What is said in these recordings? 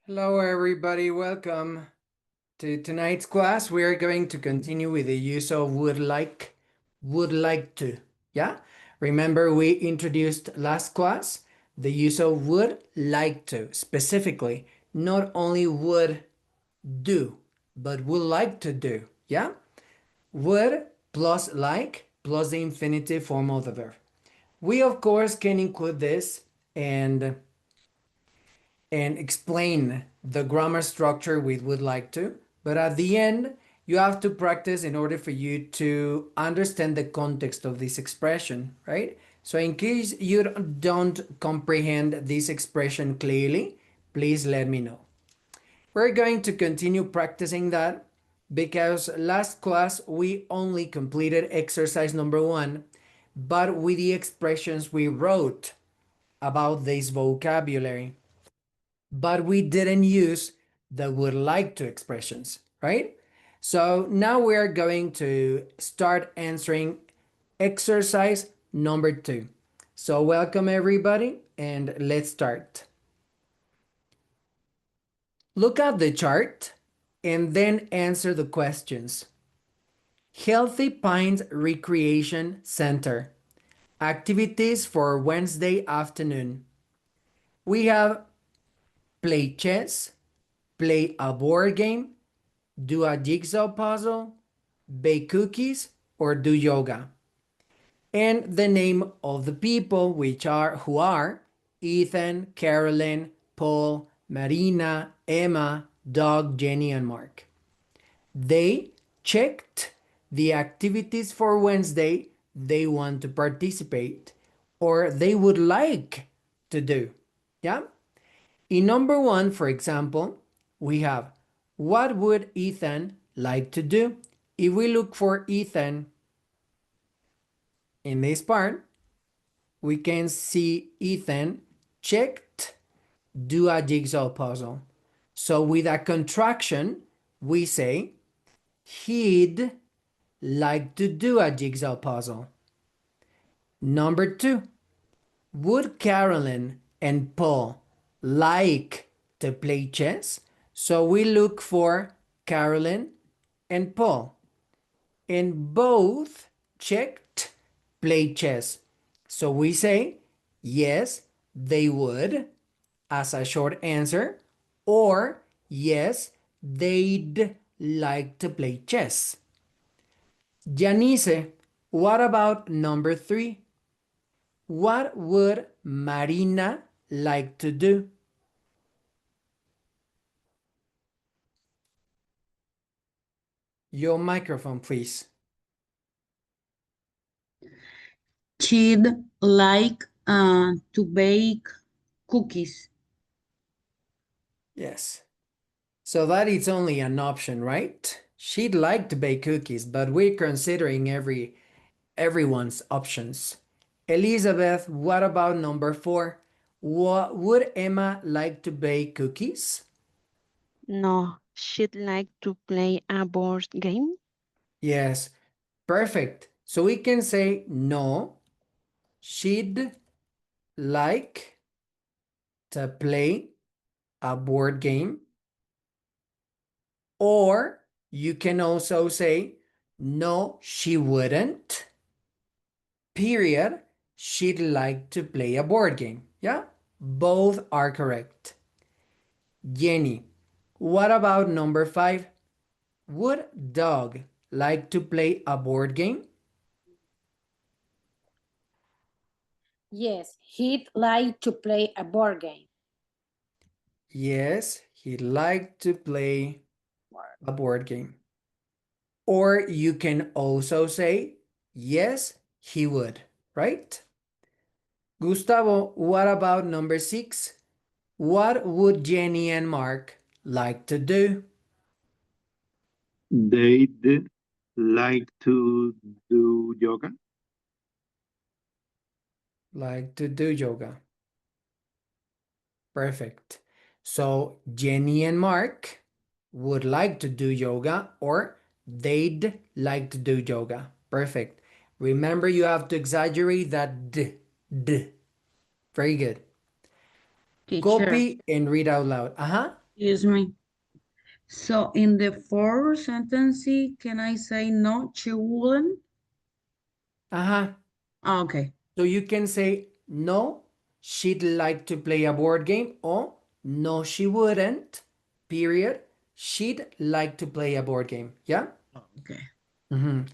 Hello, everybody. Welcome to tonight's class. We are going to continue with the use of would like to. Yeah? Remember, we introduced last class the use of would like to, specifically, not only would do, but would like to do. Yeah? Would plus like plus the infinitive form of the verb. We, of course, can include this and explain the grammar structure we would like to. But at the end, you have to practice in order for you to understand the context of this expression, right? So in case you don't comprehend this expression clearly, please let me know. We're going to continue practicing that because last class we only completed exercise number 1, but with the expressions we wrote about this vocabulary, but we didn't use the would like to expressions, right? So now we're going to start answering exercise number 2. So welcome everybody and let's start. Look at the chart and then answer the questions. Healthy Pines Recreation Center. Activities for Wednesday afternoon. We have play chess, play a board game, do a jigsaw puzzle, bake cookies, or do yoga. And the name of the people who are Ethan, Carolyn, Paul, Marina, Emma, Doug, Jenny, and Mark. They checked the activities for Wednesday they want to participate or they would like to do. Yeah? In number 1, for example, we have what would Ethan like to do? If we look for Ethan in this part, we can see Ethan checked do a jigsaw puzzle. So with a contraction, we say he'd like to do a jigsaw puzzle. Number 2, would Carolyn and Paul like to play chess? So we look for Carolyn and Paul. And both checked play chess. So we say, yes, they would as a short answer, or yes, they'd like to play chess. Janice, what about number 3? What would Marina like to do? Your microphone, please. She'd like to bake cookies. Yes. So that is only an option, right? She'd like to bake cookies, but we're considering everyone's options. Elizabeth, what about number 4? Would Emma like to bake cookies? No, she'd like to play a board game. Yes, perfect. So we can say no, she'd like to play a board game. Or you can also say no, she wouldn't. Period. She'd like to play a board game. Yeah, both are correct. Jenny, what about number 5? Would Doug like to play a board game? Yes, he'd like to play a board game. Yes, he'd like to play a board game. Or you can also say, yes, he would, right? Gustavo, what about number 6? What would Jenny and Mark like to do? They'd like to do yoga. Like to do yoga. Perfect. So Jenny and Mark would like to do yoga or they'd like to do yoga. Perfect. Remember, you have to exaggerate that d. Very good. Teacher, Copy and read out loud. Uh-huh. Excuse me. So in the fourth sentence, can I say no, she wouldn't? Uh-huh. Oh, okay. So you can say, no, she'd like to play a board game, or no, she wouldn't, period. She'd like to play a board game. Yeah? Oh, okay. Mhm.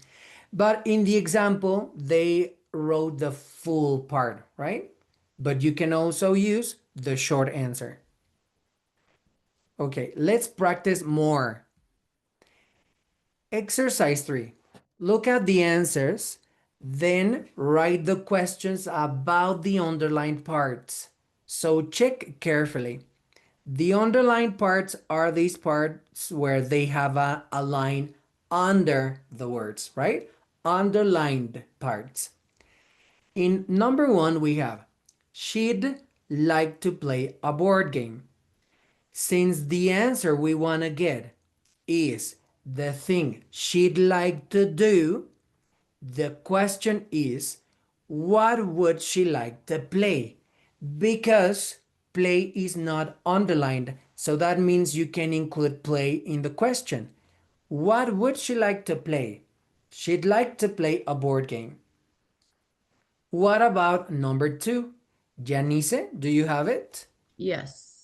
But in the example, they wrote the full part, right? But you can also use the short answer. Okay, let's practice more. Exercise 3. Look at the answers, then write the questions about the underlined parts. So check carefully. The underlined parts are these parts where they have a line under the words, right? Underlined parts. In number 1, we have, she'd like to play a board game. Since the answer we want to get is the thing she'd like to do, the question is, what would she like to play? Because play is not underlined, so that means you can include play in the question. What would she like to play? She'd like to play a board game. What about number 2? Janice, do you have it? Yes.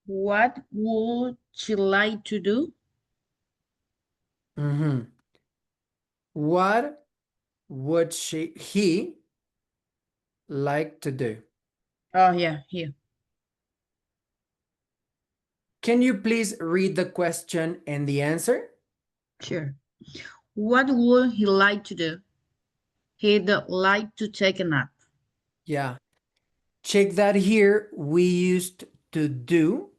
What would she like to do? What would he like to do? Oh, yeah, here. Can you please read the question and the answer? Sure. What would he like to do? He'd like to take a nap. Yeah. Check that here we used to do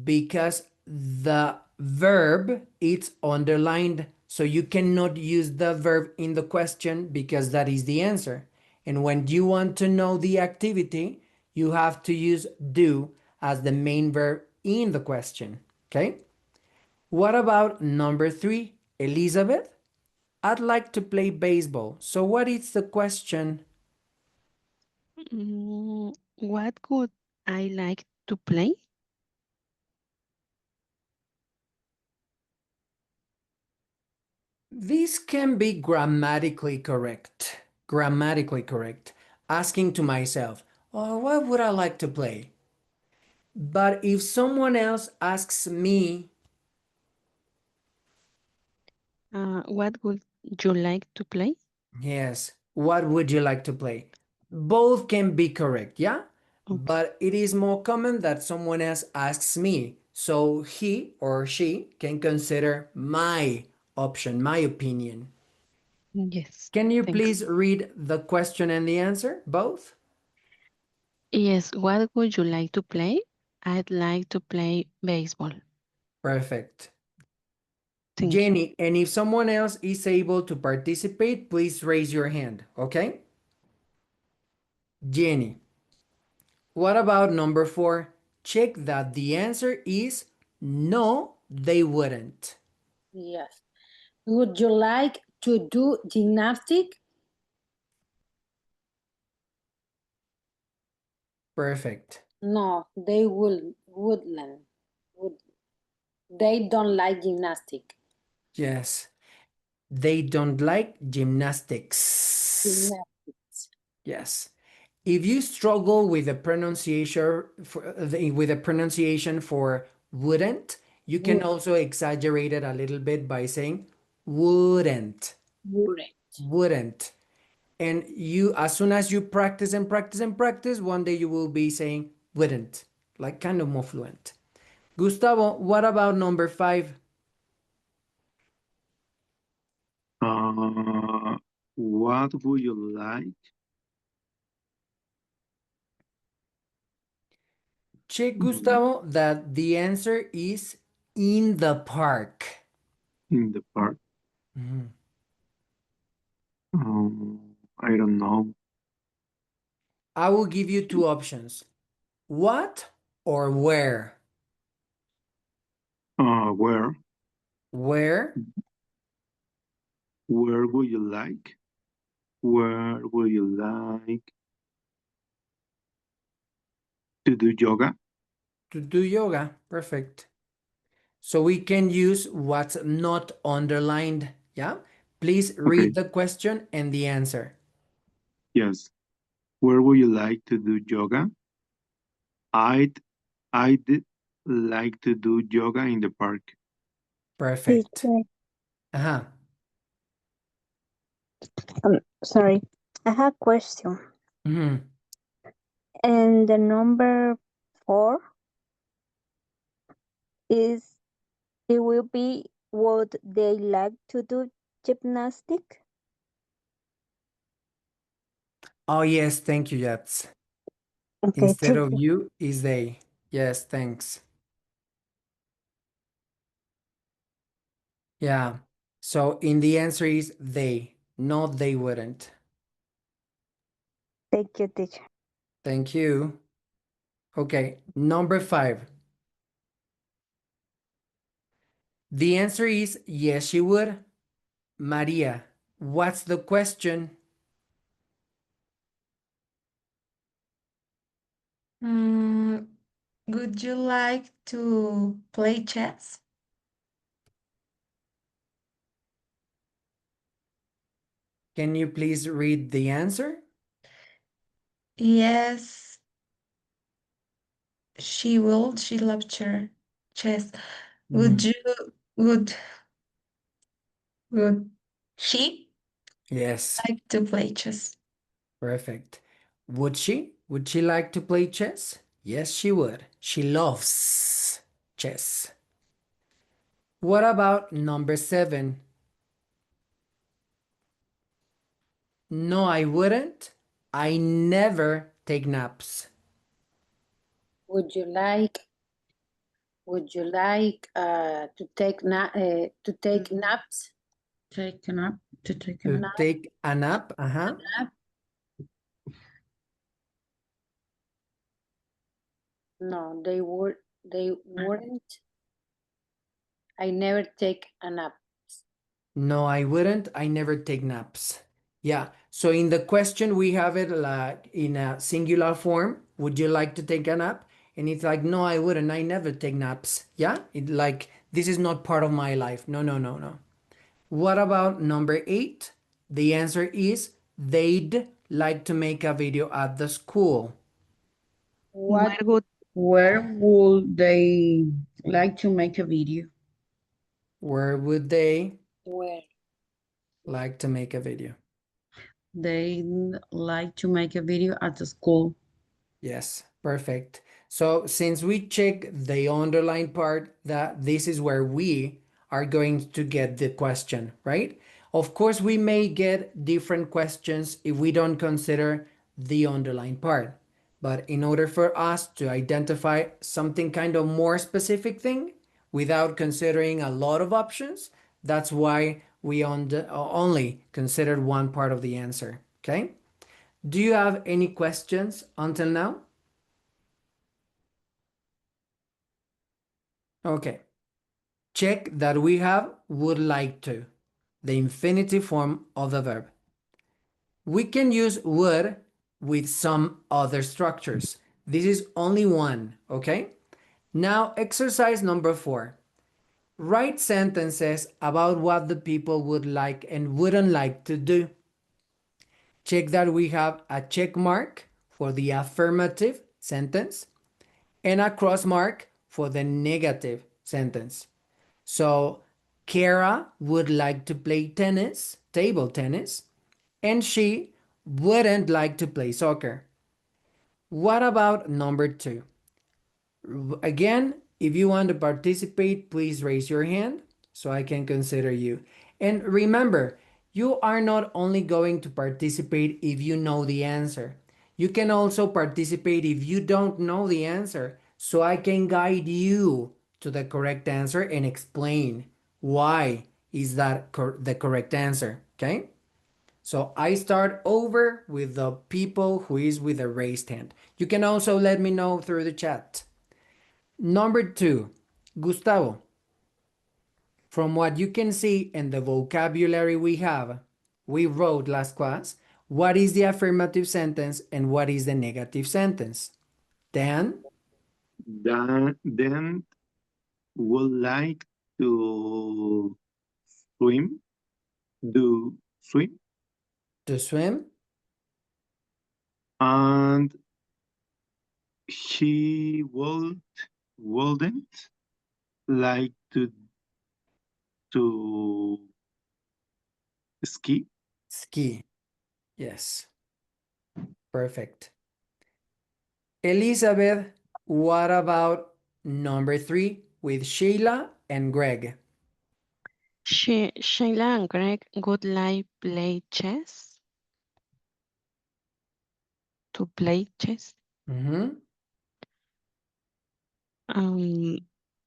because the verb it's underlined, so you cannot use the verb in the question because that is the answer. And when you want to know the activity, you have to use do as the main verb in the question. Okay? What about number 3, Elizabeth? I'd like to play baseball. So what is the question? What could I like to play? This can be grammatically correct. Grammatically correct. Asking to myself, oh, what would I like to play? But if someone else asks me, What would you like to play? yes, what would you like to play? Both can be correct, yeah? Okay. But it is more common that someone else asks me. So he or she can consider my option, my opinion. Yes. Can you Thanks. please read the question and the answer, both? Yes. What would you like to play? I'd like to play baseball. Perfect. Thank you. Jenny, and if someone else is able to participate, please raise your hand, okay? Jenny. What about number 4? Check that the answer is no, they wouldn't. Yes. Would you like to do gymnastic? Perfect. No, they wouldn't. Would, they don't like gymnastic. Yes. They don't like gymnastics. Gymnastics. Yes. If you struggle with the pronunciation for wouldn't, you can also exaggerate it a little bit by saying wouldn't. Wouldn't. Wouldn't. And you, as soon as you practice and practice and practice, one day you will be saying wouldn't, like kind of more fluent. Gustavo, what about number 5? What would you like Check, mm, Gustavo, that the answer is in the park. in the park? Mhm. I don't know. I will give you 2 options. What or where? Where? Where? Where would you like? Where would you like to do yoga? to do yoga. Perfect. So we can use what's not underlined. Yeah. Please Okay. read the question and the answer. Yes. Where would you like to do yoga? I'd I'd like to do yoga in the park. Perfect. Teacher, Uh-huh. sorry, I have a question. Mhm. And the number 4 is it will be would they like to do gymnastic? Oh, yes. Thank you, Jets. Okay, Instead of teacher. you, is they. Yes, thanks. Yeah. So in the answer is they. No, they wouldn't. Thank you, teacher. Thank you. Okay, number 5. The answer is yes, she would. Maria, what's the question? Mm, would you like to play chess? Can you please read the answer? Yes, she will. She loves chess. Would Mhm. you? Would would she Yes, like to play chess? perfect. Would she? Would she like to play chess? Yes, she would. She loves chess. What about number 7? No, I wouldn't. I never take naps. Would you like to take naps? Take a nap. To take a To nap. take a nap? Uh-huh. Nap? No, they wouldn't. I never take a nap. No, I wouldn't. I never take naps. Yeah. So in the question, we have it like in a singular form. Would you like to take a nap? And it's like, no, I wouldn't. I never take naps. Yeah. It like, this is not part of my life. No, no, no, no. What about number 8? The answer is they'd like to make a video at the school. What Where would they like to make a video? Where would they where like to make a video? They like to make a video at the school. Yes, perfect. So since we check the underline part, that this is where we are going to get the question, right? Of course, we may get different questions if we don't consider the underline part. But in order for us to identify something kind of more specific thing without considering a lot of options, that's why we only considered one part of the answer, okay? Do you have any questions until now? Okay. Check that we have would like to, the infinitive form of the verb. We can use would with some other structures. This is only one, okay? Now, exercise number 4. Write sentences about what the people would like and wouldn't like to do. Check that we have a check mark for the affirmative sentence and a cross mark for the negative sentence. So Kara would like to play tennis, table tennis, and she wouldn't like to play soccer. What about number 2? Again, if you want to participate, please raise your hand so I can consider you. And remember, you are not only going to participate if you know the answer. You can also participate if you don't know the answer, so I can guide you to the correct answer and explain why is that the correct answer, okay? So I start over with the people who is with a raised hand. You can also let me know through the chat. Number 2, Gustavo, from what you can see in the vocabulary we wrote last class, what is the affirmative sentence and what is the negative sentence? Dan? Then would like to swim, do swim, To swim? and she wouldn't like to ski. Ski. Yes. Perfect. Elizabeth, what about number 3 with Sheila and Greg? Sheila and Greg would like play chess. To play chess. Mm-hmm.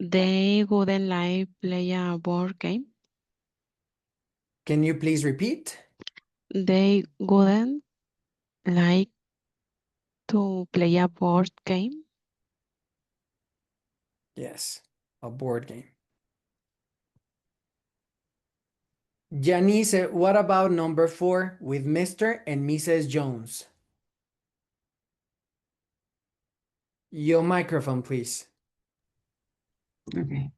They wouldn't like play a board game. Can you please repeat? They wouldn't like to play a board game. Yes, a board game. Janice, what about number 4 with Mr. and Mrs. Jones? Your microphone, please. Okay.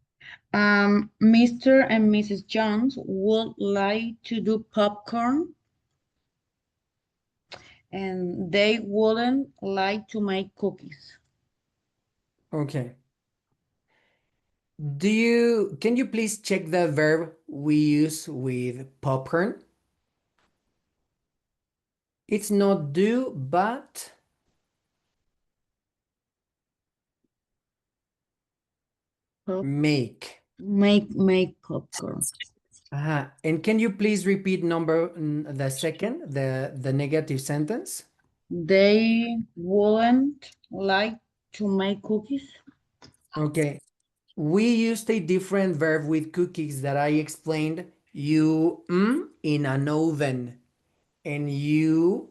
Mr. and Mrs. Jones would like to do popcorn, and they wouldn't like to make cookies. Okay. Can you please check the verb we use with popcorn? It's not do, but make. Make popcorn. And can you please repeat the second, the negative sentence? They wouldn't like to make cookies. Okay. We used a different verb with cookies that I explained. You in an oven and you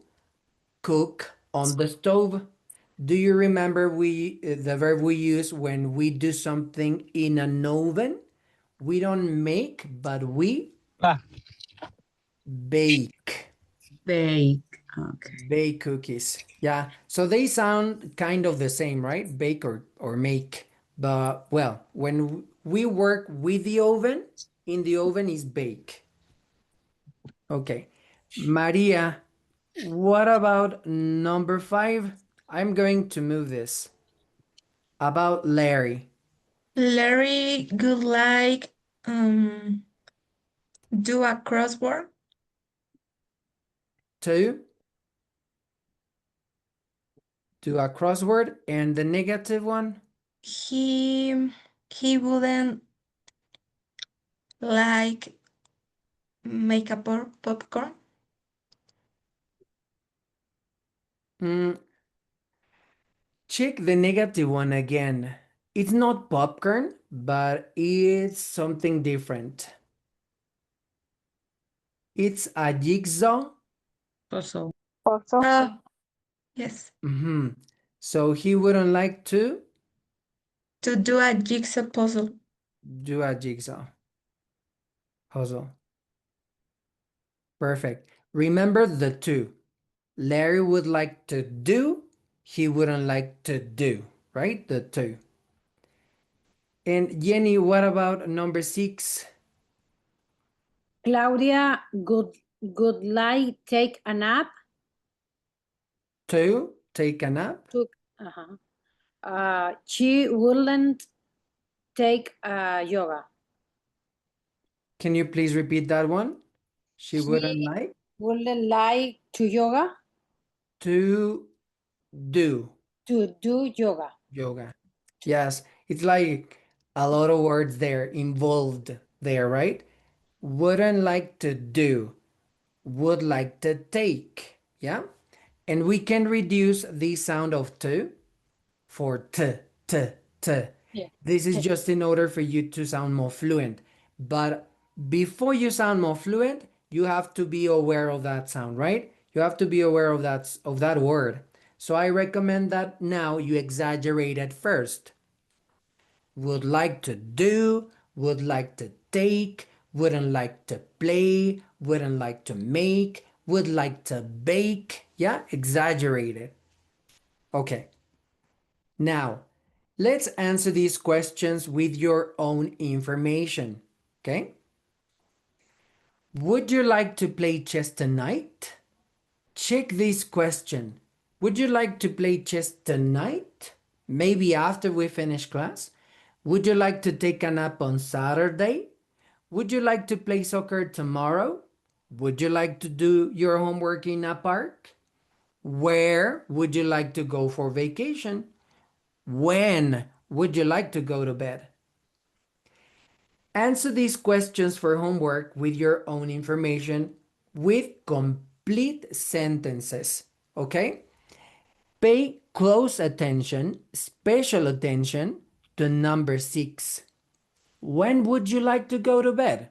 cook on the stove. Do you remember the verb we use when we do something in an oven? We don't make, but we bake. Okay. Bake cookies. Yeah. So they sound kind of the same, right? Bake or make. But well, when we work with the oven, in the oven is bake. Okay. Maria, what about number 5? I'm going to move this. About Larry. Larry would like do a crossword. To do a crossword, and the negative one? He wouldn't like make a popcorn. Mm, check the negative one again. It's not popcorn, but it's something different. It's a jigsaw. Puzzle. Also, Oh, yes. So he wouldn't like to To do a jigsaw puzzle. do a jigsaw puzzle. Perfect. Remember the two. Larry would like to do, he wouldn't like to do, right? The two. And Jenny, what about number 6? Claudia would like take a nap. To take a nap? She wouldn't take yoga. Can you please repeat that one? She wouldn't like Wouldn't like to yoga. to do To do yoga. yoga. Yes, it's like a lot of words there involved there, right? Wouldn't like to do, would like to take, yeah? And we can reduce the sound of to for t, t, t. Yeah. This is just in order for you to sound more fluent. But before you sound more fluent, you have to be aware of that sound, right? You have to be aware of that word. So I recommend that now you exaggerate it first. Would like to do, would like to take, wouldn't like to play, wouldn't like to make, would like to bake. Yeah, exaggerate it. Okay. Now, Let's answer these questions with your own information, okay? Would you like to play chess tonight? Check this question. Would you like to play chess tonight? Maybe after we finish class? Would you like to take a nap on Saturday? Would you like to play soccer tomorrow? Would you like to do your homework in a park? Where would you like to go for vacation? When would you like to go to bed? Answer these questions for homework with your own information with complete sentences, okay? Pay close attention, special attention to number 6. When would you like to go to bed?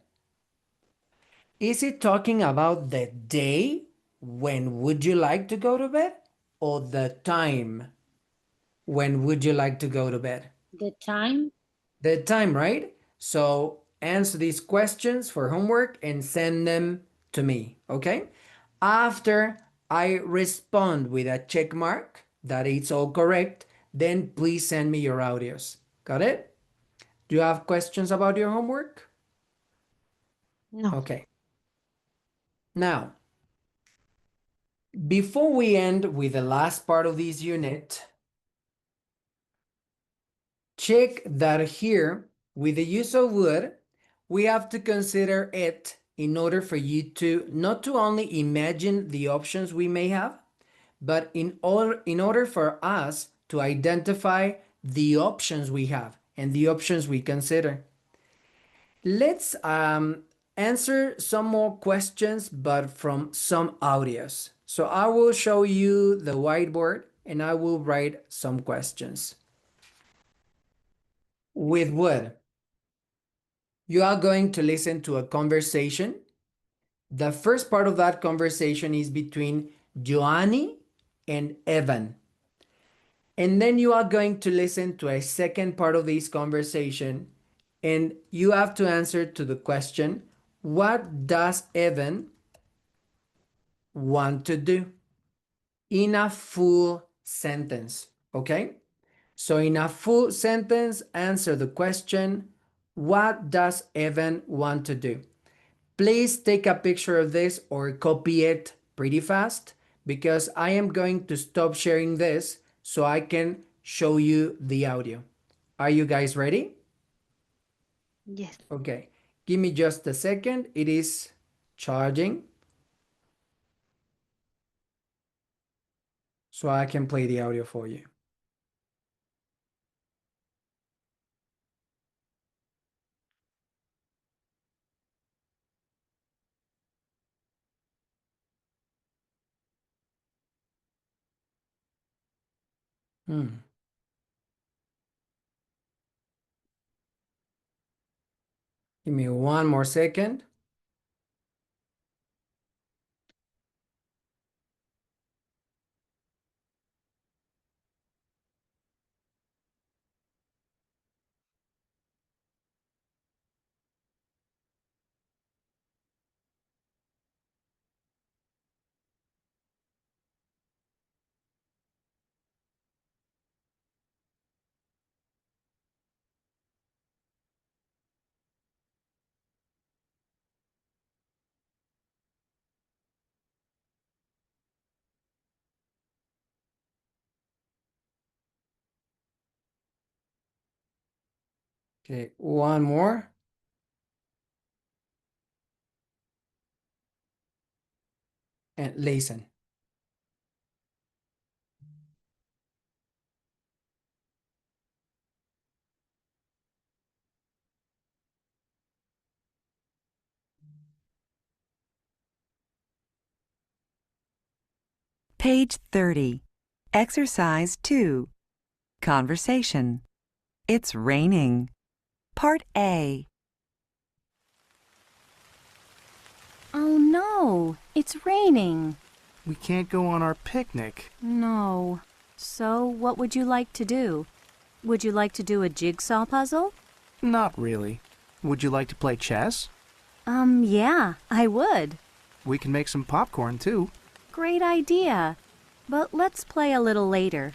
Is it talking about the day? When would you like to go to bed? Or the time? When would you like to go to bed? The time. The time, right? So answer these questions for homework and send them to me, okay? After I respond with a check mark that it's all correct, then please send me your audios. Got it? Do you have questions about your homework? No. Okay. Now, before we end with the last part of this unit, check that here with the use of would, we have to consider it in order for you to not to only imagine the options we may have, but in order for us to identify the options we have and the options we consider. Let's answer some more questions, but from some audios. So I will show you the whiteboard and I will write some questions. With would, you are going to listen to a conversation. The first part of that conversation is between Joanny and Evan. And then you are going to listen to a second part of this conversation and you have to answer to the question, what does Evan want to do? In a full sentence, okay? So in a full sentence, answer the question, what does Evan want to do? Please take a picture of this or copy it pretty fast because I am going to stop sharing this so I can show you the audio. Are you guys ready? Yes. Okay, give me just a second. It is charging so I can play the audio for you. Give me one more second. Okay, one more. And listen. Page 30. Exercise 2. Conversation. It's raining. Part A. Oh no, it's raining. We can't go on our picnic. No. So, what would you like to do? Would you like to do a jigsaw puzzle? Not really. Would you like to play chess? Yeah, I would. We can make some popcorn too. Great idea. But let's play a little later.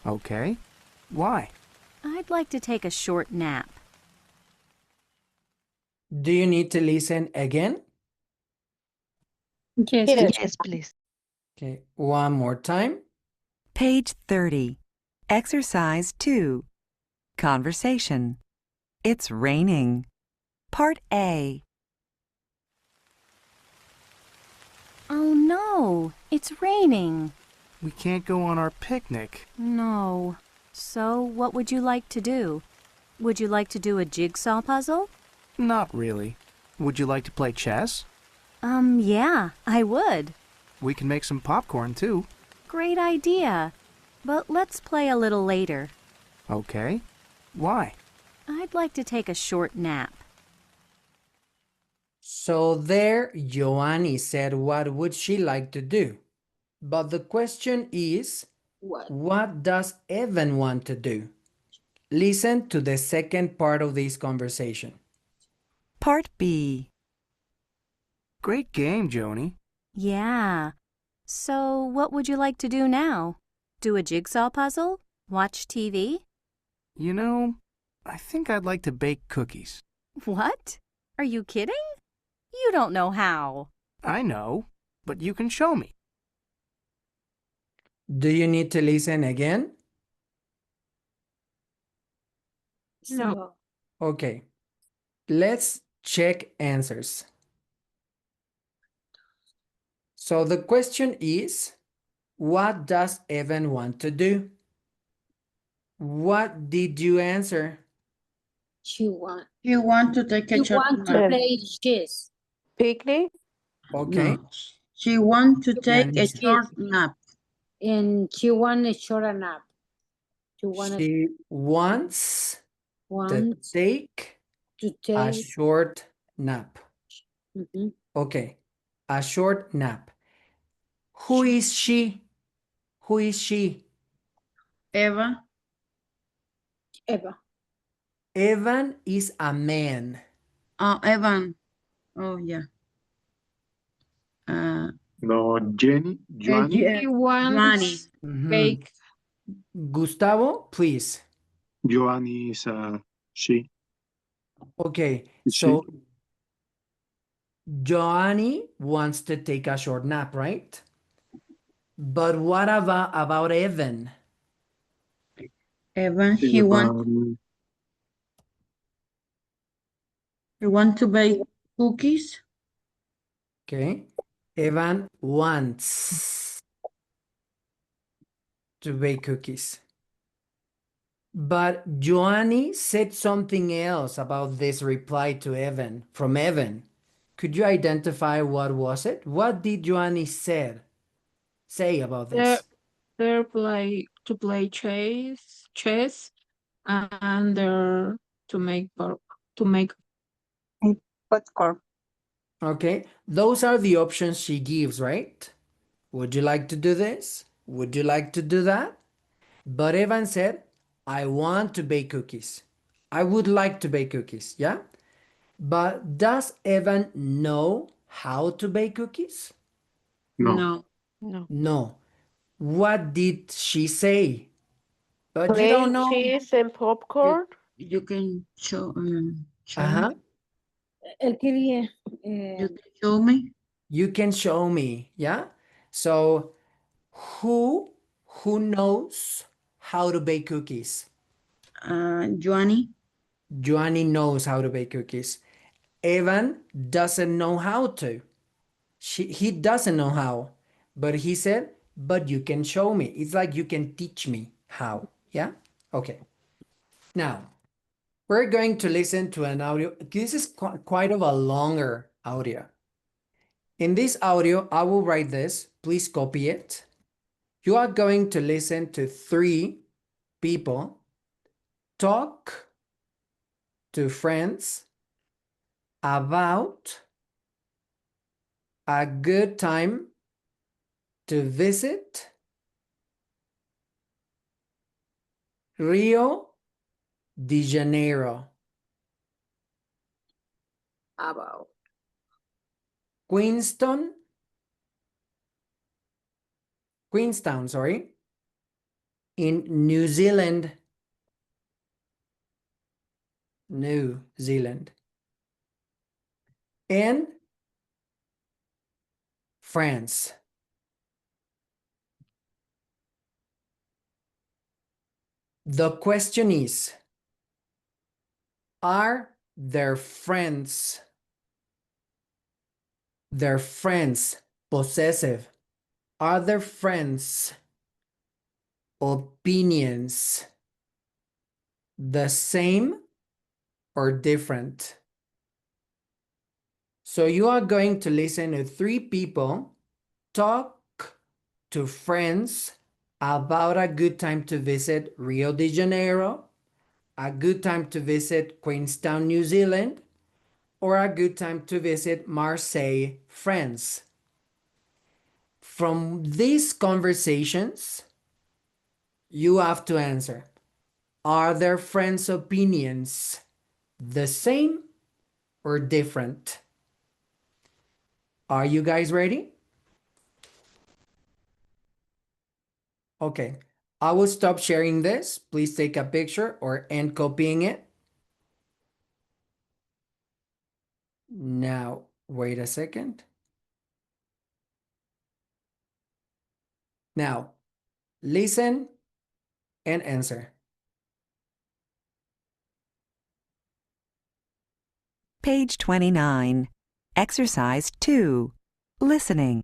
Okay. Why? I'd like to take a short nap. Do you need to listen again? Yes. Yes, please. Okay, one more time. Page 30. Exercise 2. Conversation. It's raining. Part A. Oh no, it's raining. We can't go on our picnic. No. So, what would you like to do? Would you like to do a jigsaw puzzle? Not really. Would you like to play chess? Yeah, I would. We can make some popcorn too. Great idea. But let's play a little later. Okay. Why? I'd like to take a short nap. So there, Joanny said what would she like to do? But the question is, what does Evan want to do? Listen to the second part of this conversation. Part B. Great game, Joni. Yeah. So, what would you like to do now? Do a jigsaw puzzle? Watch TV? You know, I think I'd like to bake cookies. What? Are you kidding? You don't know how. I know, but you can show me. Do you need to listen again? No. Okay, let's check answers. So the question is, what does Evan want to do? What did you answer? She want. You want to take a You short want to nap. play chess. Picnic? Okay. No. She want to take a Yes. short nap. And she want a short nap. She want She wants to take to a take. short nap. Mhm. Okay, a short nap. Who is she? Who is she? Eva. Eva. Evan is a man. Oh, Evan. Oh, yeah. No, Jenny, Joanny? He wants Joanny. Mhm. cake. Gustavo, please. Joanny is she. Okay, Is she? so Joanny wants to take a short nap, right? But what about Evan? Evan, he want to bake cookies. Okay, Evan wants to bake cookies. But Joanny said something else about this reply to Evan, from Evan. Could you identify what was it? What did Joanny say about this? They're to play chess, and they're to make Popcorn. Okay, those are the options she gives, right? Would you like to do this? Would you like to do that? But Evan said, I want to bake cookies. I would like to bake cookies, yeah? But does Evan know how to bake cookies? No. No. No. What did she say? But you Play don't know. cheese and popcorn? You can show Uh-huh. Él quería. you can show me. You can show me, yeah? So who knows how to bake cookies? Joanny. Joanny knows how to bake cookies. Evan doesn't know how to. He doesn't know how. But he said, but you can show me. It's like you can teach me how. Yeah? Okay. Now, we're going to listen to an audio. This is quite of a longer audio. In this audio, I will write this. Please copy it. You are going to listen to 3 people talk to friends about a good time to visit Rio de Janeiro. About. Queenstown, sorry, in New Zealand. New Zealand. And France. The question is, are their friends, possessive, are their friends' opinions the same or different? So you are going to listen to 3 people talk to friends about a good time to visit Rio de Janeiro, a good time to visit Queenstown, New Zealand, or a good time to visit Marseille, France. From these conversations, you have to answer, are their friends' opinions the same or different? Are you guys ready? Okay, I will stop sharing this. Please take a picture or end copying it. Now, wait a second. Now, listen and answer. Page 29. Exercise 2. Listening.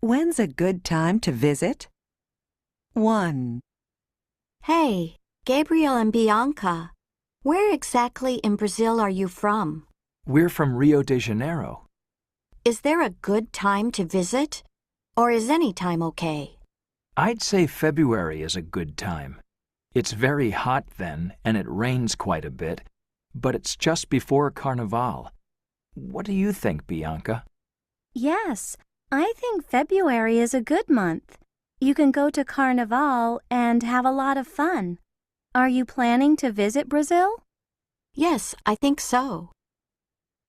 When's a good time to visit? 1, Hey, Gabriel and Bianca, where exactly in Brazil are you from? We're from Rio de Janeiro. Is there a good time to visit? Or is any time okay? I'd say February is a good time. It's very hot then, and it rains quite a bit, but it's just before Carnival. What do you think, Bianca? Yes, I think February is a good month. You can go to Carnival and have a lot of fun. Are you planning to visit Brazil? Yes, I think so.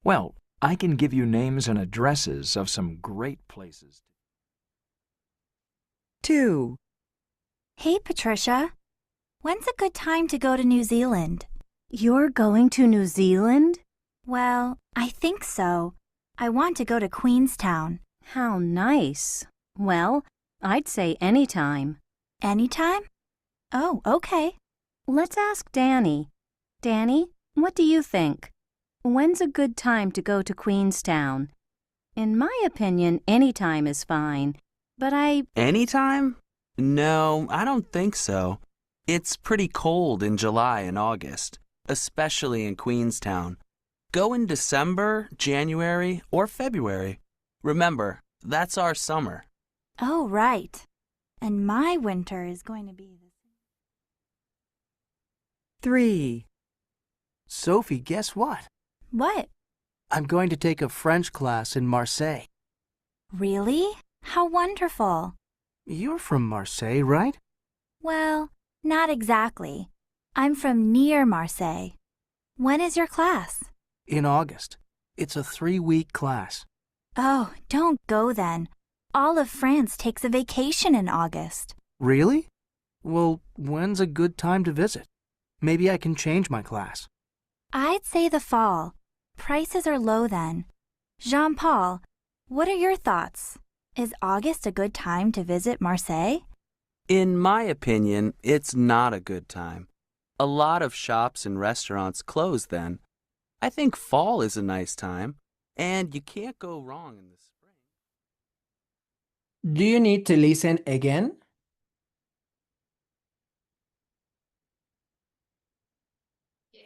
Well, I can give you names and addresses of some great places. 2, Hey, Patricia, when's a good time to go to New Zealand? You're going to New Zealand? Well, I think so. I want to go to Queenstown. How nice. Well, I'd say anytime. Anytime? Oh, okay. Let's ask Danny. Danny, what do you think? When's a good time to go to Queenstown? In my opinion, any time is fine, but Anytime? No, I don't think so. It's pretty cold in July and August, especially in Queenstown. Go in December, January, or February. Remember, that's our summer. Oh, right. And my winter is going to be the 3, Sophie, guess what? What? I'm going to take a French class in Marseille. Really? How wonderful. You're from Marseille, right? Well, not exactly. I'm from near Marseille. When is your class? In August. It's a 3-week class. Oh, don't go then. All of France takes a vacation in August. Really? Well, when's a good time to visit? Maybe I can change my class. I'd say the fall. Prices are low then. Jean-Paul, what are your thoughts? Is August a good time to visit Marseille? In my opinion, it's not a good time. A lot of shops and restaurants close then. I think fall is a nice time, and you can't go wrong in the spring. Do you need to listen again?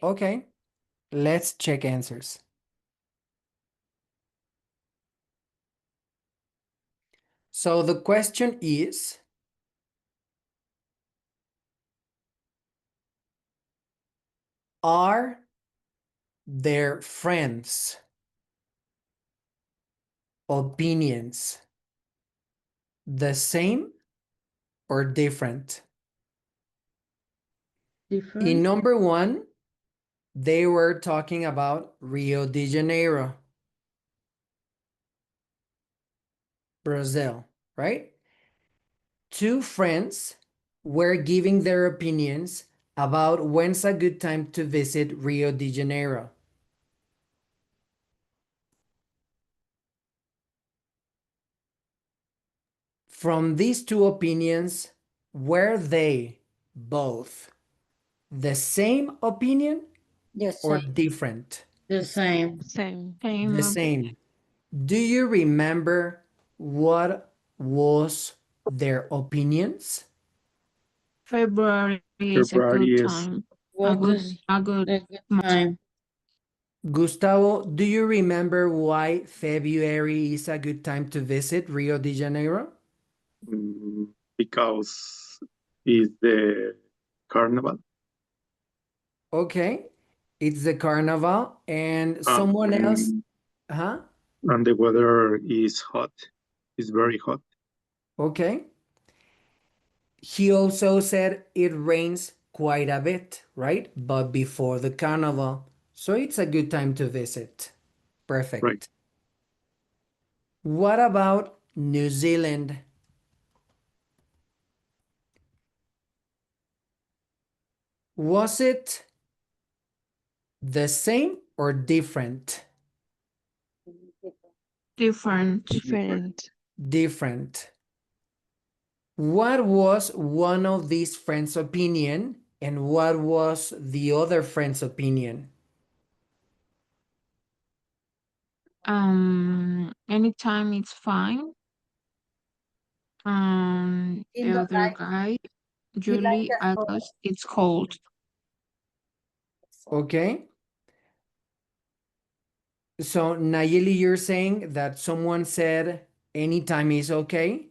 Okay, let's check answers. So the question is, are their friends' opinions the same or different? Different. In number 1, they were talking about Rio de Janeiro, Brazil, right? 2 friends were giving their opinions about when's a good time to visit Rio de Janeiro. From these two opinions, were they both the same opinion The or same. different? The same. Same. The same. Do you remember what was their opinions? February is a February good is time. What is A good a good month. time? Gustavo, do you remember why February is a good time to visit Rio de Janeiro? because it's the carnival. Okay, it's the carnival and someone else, huh? And the weather is hot. It's very hot. Okay. He also said it rains quite a bit, right? But before the carnival. So it's a good time to visit. Perfect. Right. What about New Zealand? Was it the same or different? Different. Different. Different. What was one of these friends' opinion and what was the other friend's opinion? Anytime it's fine. He The don't other like. guy, He like Julie, the fall. August, it's cold. Okay. So Nayeli, you're saying that someone said anytime is okay,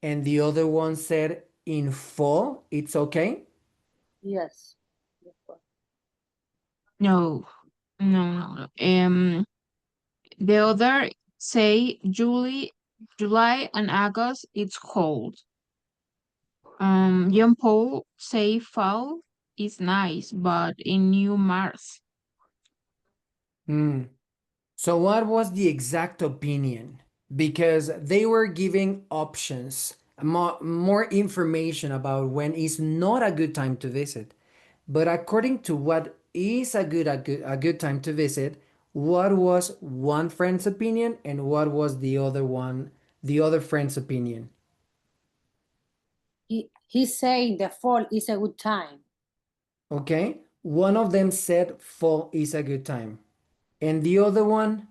and the other one said in fall it's okay? Yes. No, no. The other say July and August, it's cold. Jean Paul say fall is nice, but in New Mars. So what was the exact opinion? Because they were giving options, more information about when is not a good time to visit. But according to what is a good time to visit, what was one friend's opinion and what was the other friend's opinion? He's saying the fall is a good time. Okay, one of them said fall is a good time, and the other one,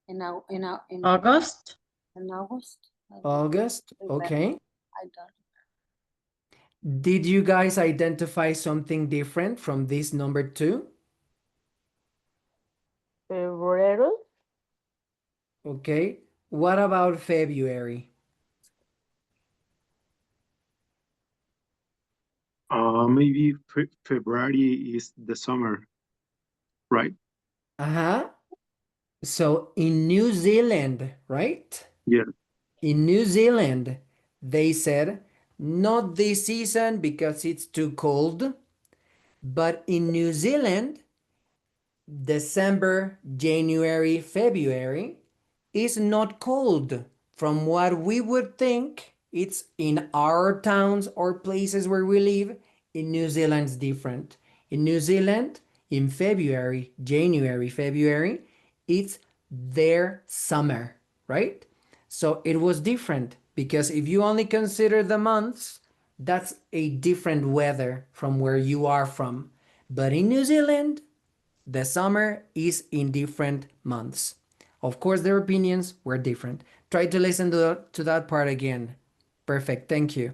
In August? in August. August. Okay. I don't. Did you guys identify something different from this number two? Febrero. Okay. What about February? Maybe February is the summer, right? Uh-huh. So in New Zealand, right? Yeah. In New Zealand, they said, not this season because it's too cold. But in New Zealand, December, January, February is not cold. From what we would think, it's in our towns or places where we live. In New Zealand, it's different. In New Zealand, in February, January, February, it's their summer, right? So it was different because if you only consider the months, that's a different weather from where you are from. But in New Zealand, the summer is in different months. Of course, their opinions were different. Try to listen to that part again. Perfect, thank you.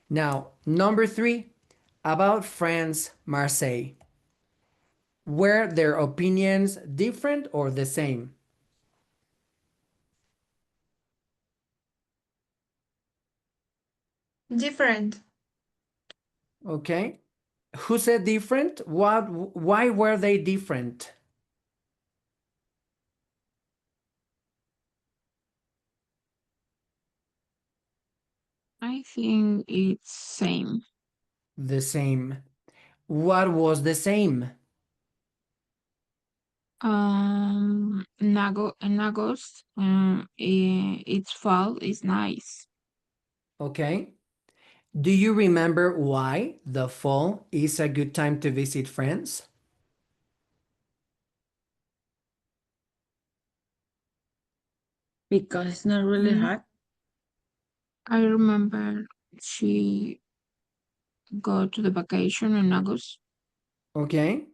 Now, number three, about France, Marseille. Were their opinions different or the same? Different. Okay. Who said different? Why were they different? I think it's same. The same. What was the same? In August, it's fall is nice. Okay. Do you remember why the fall is a good time to visit friends? Because it's not really hot. I remember she go to the vacation in August. Okay.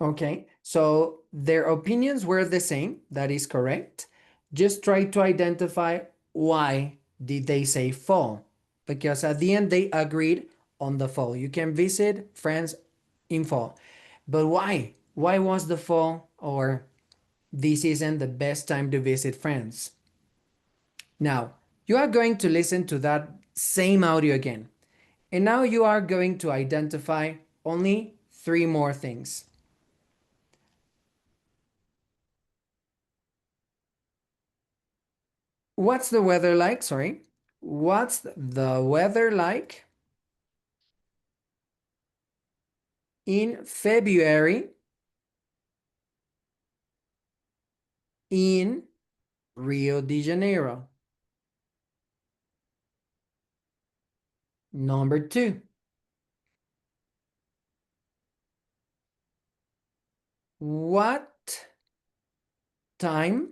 Okay. So their opinions were the same. That is correct. Just try to identify why did they say fall? Because at the end they agreed on the fall. You can visit friends in fall. But why? Why was the fall or this isn't the best time to visit friends? Now, you are going to listen to that same audio again. And now you are going to identify only 3 more things. What's the weather like? Sorry. What's the weather like in February in Rio de Janeiro? Number 2. What time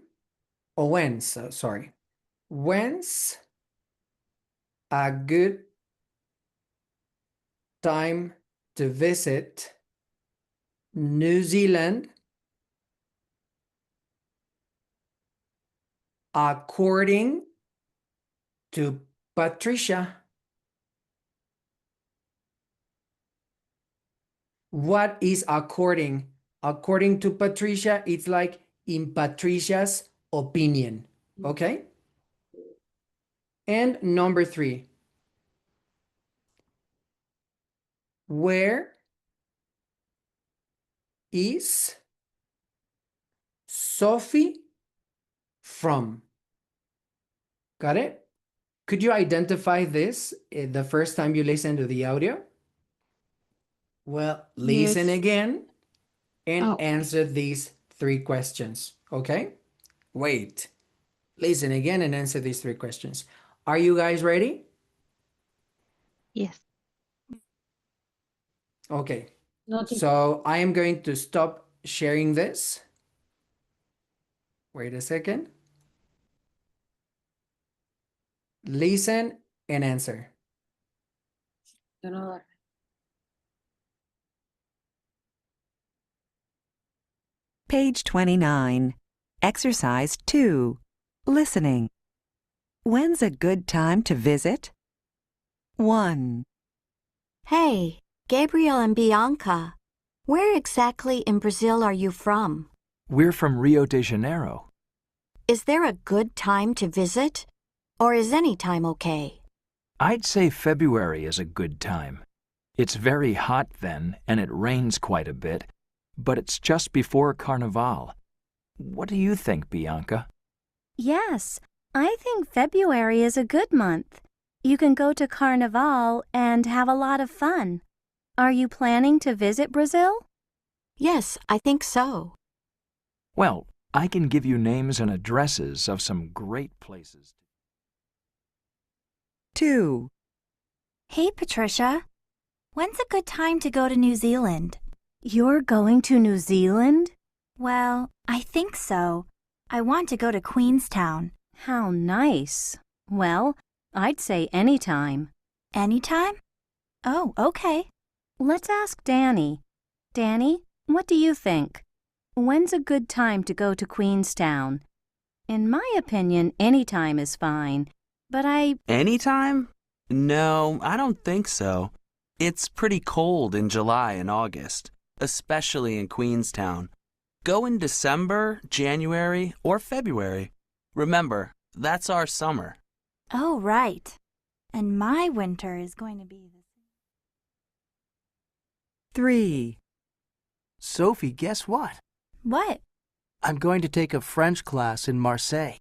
or when's a good time to visit New Zealand according to Patricia? What is according? According to Patricia, it's like in Patricia's opinion. Okay? And number 3. Where is Sophie from? Got it? Could you identify this the first time you listen to the audio? Well, listen Yes. again and Oh. answer these 3 questions. Okay? Wait. Listen again and answer these 3 questions. Are you guys ready? Yes. Okay. No, So I am going to stop sharing this. Wait a second. Listen and answer. yo no. Page 29. Exercise 2. Listening. When's a good time to visit? 1, Hey, Gabriel and Bianca. Where exactly in Brazil are you from? We're from Rio de Janeiro. Is there a good time to visit? Or is any time okay? I'd say February is a good time. It's very hot then, and it rains quite a bit, but it's just before Carnival. What do you think, Bianca? Yes, I think February is a good month. You can go to Carnival and have a lot of fun. Are you planning to visit Brazil? Yes, I think so. Well, I can give you names and addresses of some great places. 2, Hey, Patricia. When's a good time to go to New Zealand? You're going to New Zealand? Well, I think so. I want to go to Queenstown. How nice. Well, I'd say anytime. Anytime? Oh, okay. Let's ask Danny. Danny, what do you think? When's a good time to go to Queenstown? In my opinion, any time is fine, but Anytime? No, I don't think so. It's pretty cold in July and August, especially in Queenstown. Go in December, January, or February. Remember, that's our summer. Oh, right. And my winter is going to be the 3, Sophie, guess what? What? I'm going to take a French class in Marseille.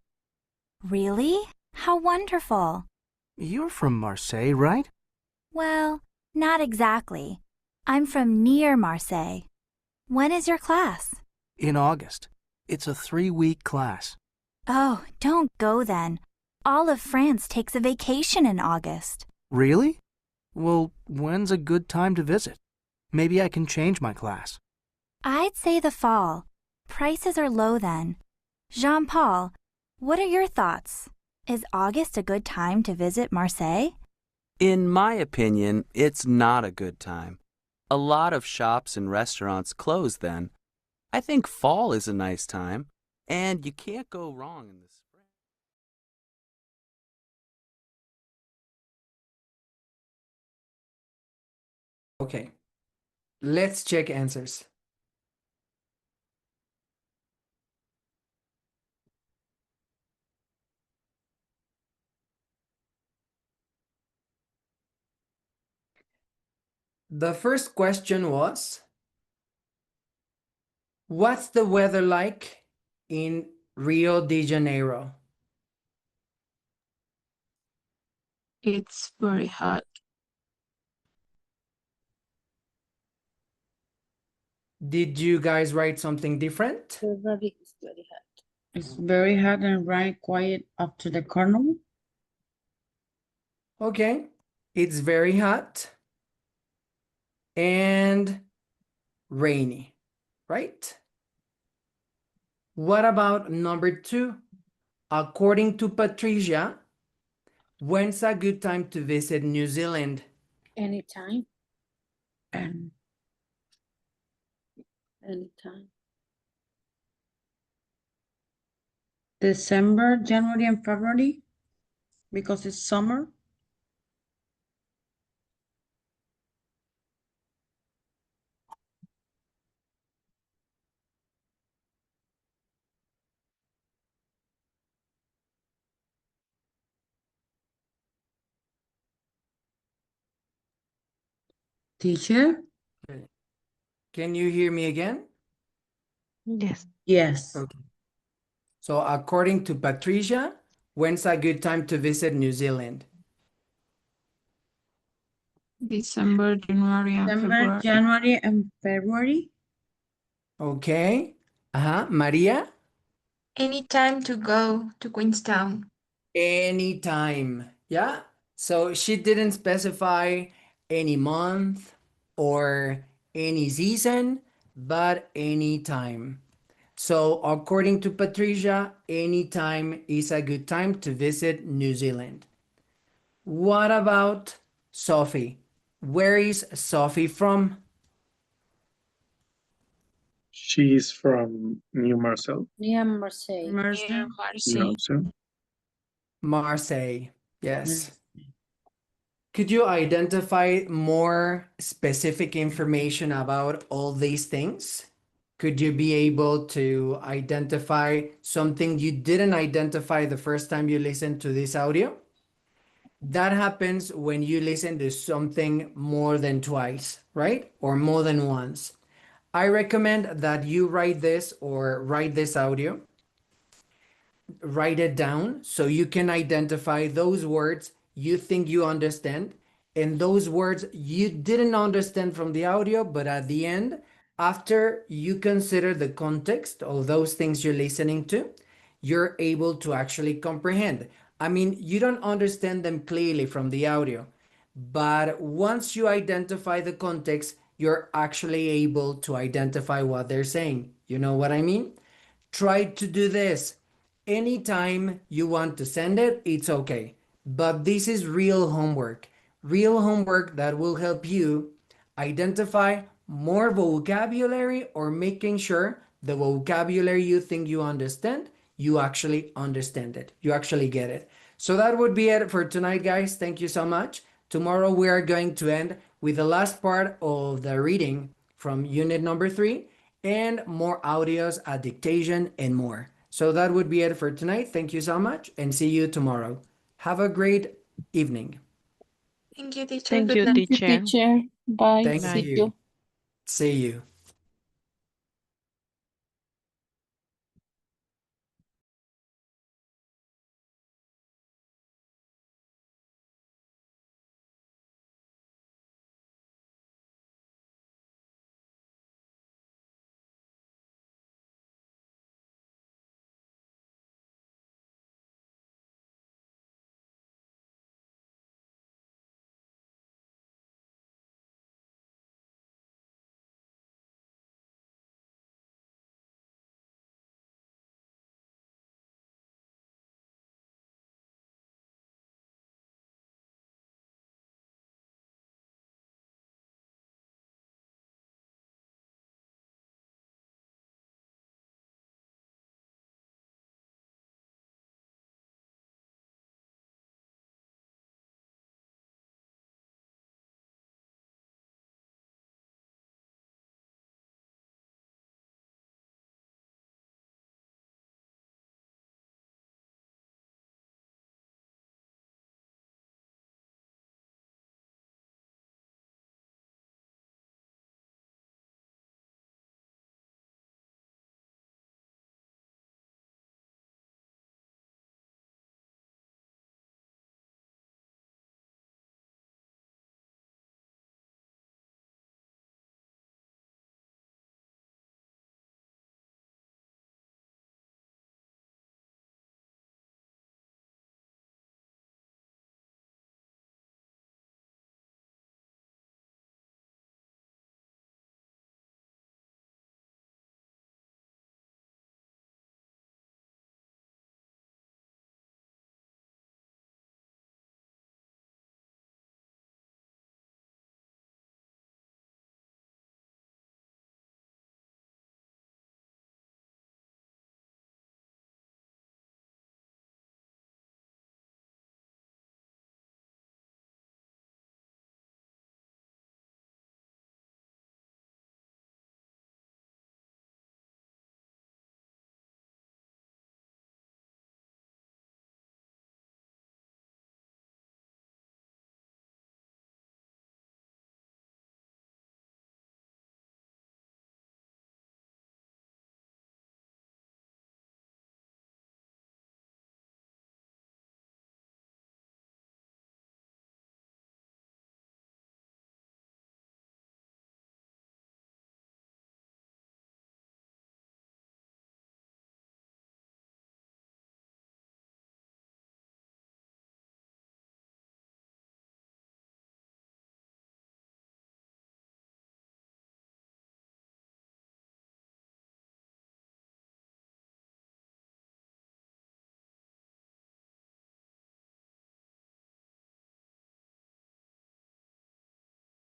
Really? How wonderful. You're from Marseille, right? Well, not exactly. I'm from near Marseille. When is your class? In August. It's a 3-week class. Oh, don't go then. All of France takes a vacation in August. Really? Well, when's a good time to visit? Maybe I can change my class. I'd say the fall. Prices are low then. Jean-Paul, what are your thoughts? Is August a good time to visit Marseille? In my opinion, it's not a good time. A lot of shops and restaurants close then. I think fall is a nice time, and you can't go wrong in the spring. Okay, let's check answers. The first question was, what's the weather like in Rio de Janeiro? It's very hot. Did you guys write something different? It's very hot. It's very hot and very quiet after the carnival. Okay, it's very hot and rainy, right? What about number 2? According to Patricia, when's a good time to visit New Zealand? Anytime. And Anytime. December, January, and February, because it's summer. Teacher? Can you hear me again? Yes. Yes. Okay. So according to Patricia, when's a good time to visit New Zealand? December, January, and December, February. January, and February. Okay. Maria? Anytime to go to Queenstown. Anytime. Yeah. So she didn't specify any month or any season, but anytime. So according to Patricia, anytime is a good time to visit New Zealand. What about Sophie? Where is Sophie from? She's from New Marcel. Near Marseille. Marseille. No, sir. Marseille. Yes. Yes. Could you identify more specific information about all these things? Could you be able to identify something you didn't identify the first time you listened to this audio? That happens when you listen to something more than twice, right? Or more than once. I recommend that you write this or write this audio, write it down so you can identify those words you think you understand and those words you didn't understand from the audio, but at the end, after you consider the context of those things you're listening to, you're able to actually comprehend. I mean, you don't understand them clearly from the audio, but once you identify the context, you're actually able to identify what they're saying. You know what I mean? Try to do this. Anytime you want to send it, it's okay. But this is real homework that will help you identify more vocabulary or making sure the vocabulary you think you understand, you actually understand it. You actually get it. So that would be it for tonight, guys. Thank you so much. Tomorrow we are going to end with the last part of the reading from unit number 3 and more audios, a dictation, and more. So that would be it for tonight. Thank you so much and see you tomorrow. Have a great evening. Thank you, teacher. Thank Good you, night. teacher. Teacher. Bye. Thank Bye. you. See you.